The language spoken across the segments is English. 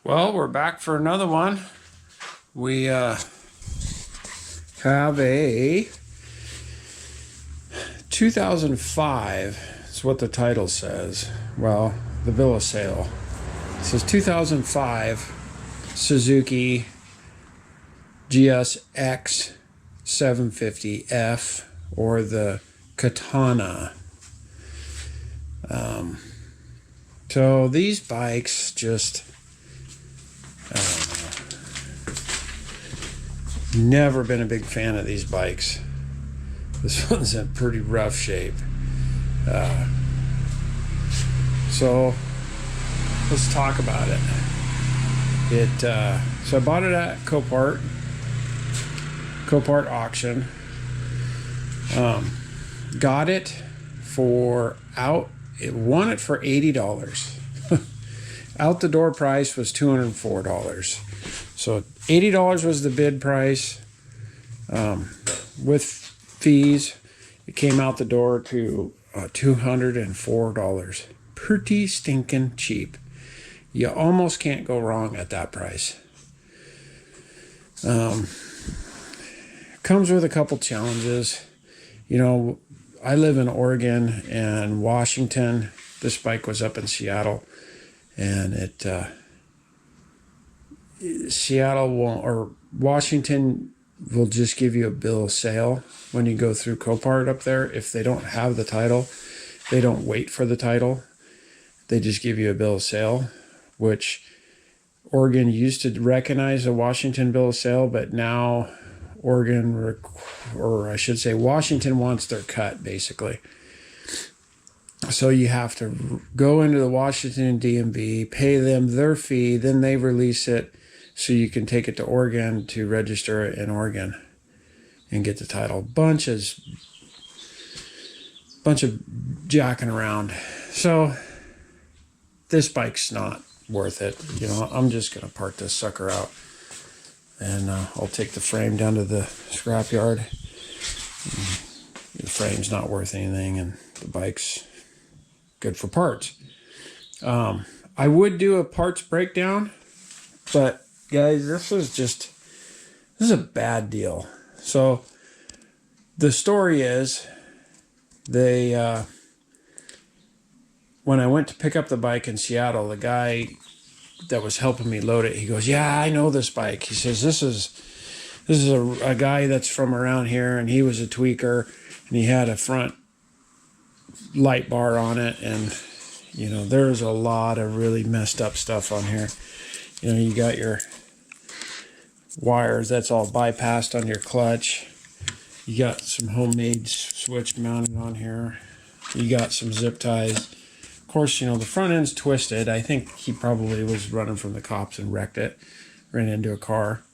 Well, we're back for another one. We have a 2005. It's what the title says. Well, the bill of sale. It says 2005 Suzuki GSX 750F, or the Katana. So these bikes just... Never been a big fan of these bikes. This one's in pretty rough shape. So let's talk about it. So I bought it at Copart auction. Got it for won it for $80. Out the door price was $204. So $80 was the bid price. With fees, it came out the door to $204. Pretty stinking cheap. You almost can't go wrong at that price. Comes with a couple challenges. You know, I live in Oregon and Washington. This bike was up in Seattle, and Seattle won't, or Washington will just give you a bill of sale when you go through Copart up there. If they don't have the title, they don't wait for the title. They just give you a bill of sale, which Oregon used to recognize a Washington bill of sale, but now Washington wants their cut, basically. So you have to go into the Washington DMV, pay them their fee, then they release it so you can take it to Oregon to register it in Oregon and get the title. Bunch of jacking around. So this bike's not worth it. You know, I'm just going to park this sucker out, and I'll take the frame down to the scrapyard. The frame's not worth anything, and the bike's good for parts. I would do a parts breakdown, but guys, this is a bad deal. So the story is, when I went to pick up the bike in Seattle, the guy that was helping me load it, he goes, "Yeah, I know this bike." He says, this is a guy that's from around here, and he was a tweaker, and he had a front light bar on it, and you know, there's a lot of really messed up stuff on here. You know, you got your wires, that's all bypassed on your clutch. You got some homemade switch mounted on here. You got some zip ties. Of course, you know, the front end's twisted. I think he probably was running from the cops and wrecked it, ran into a car.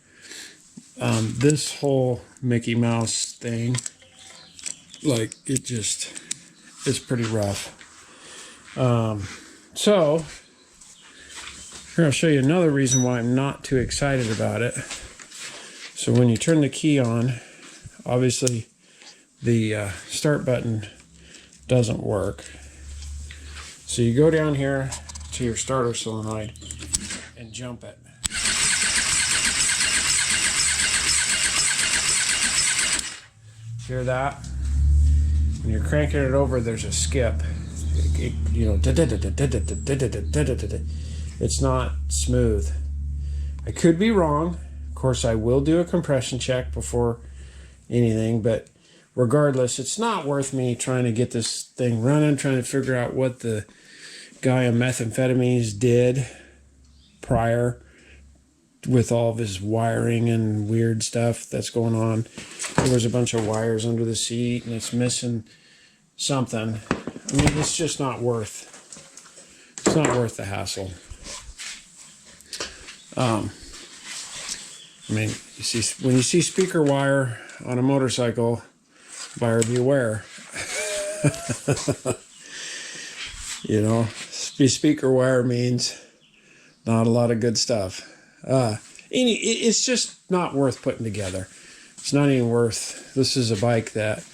This whole Mickey Mouse thing, like, it's pretty rough. So here, I'll show you another reason why I'm not too excited about it. So when you turn the key on, obviously the start button doesn't work. So you go down here to your starter solenoid and jump it. Hear that? When you're cranking it over, there's a skip. You know, it's not smooth. I could be wrong. Of course, I will do a compression check before anything, but regardless, it's not worth me trying to get this thing running, trying to figure out what the guy on methamphetamines did prior with all of his wiring and weird stuff that's going on. There was a bunch of wires under the seat, and it's missing something. I mean, it's just not worth the hassle. I mean, you see, when you see speaker wire on a motorcycle, buyer beware. You know, speaker wire means not a lot of good stuff. It's just not worth putting together. It's not even worth. This is a bike that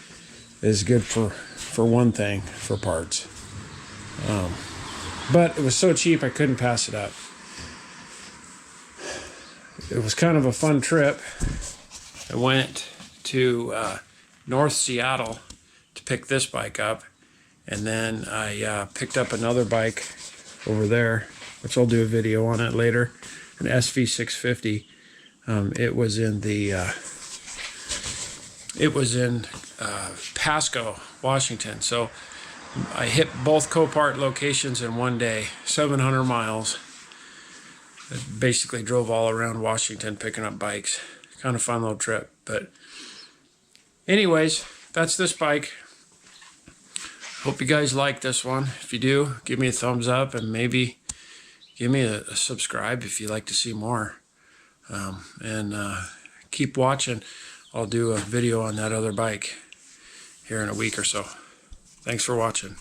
is good for one thing, for parts. But it was so cheap I couldn't pass it up. it was kind of a fun trip. I went to North Seattle to pick this bike up, and then I picked up another bike over there, which I'll do a video on it later, an SV650. It was in Pasco, Washington. So I hit both Copart locations in one day, 700 miles. I basically drove all around Washington picking up bikes. Kind of fun little trip. But anyways, that's this bike. Hope you guys like this one. If you do, give me a thumbs up and maybe give me a subscribe if you'd like to see more. And keep watching. I'll do a video on that other bike here in a week or so. Thanks for watching.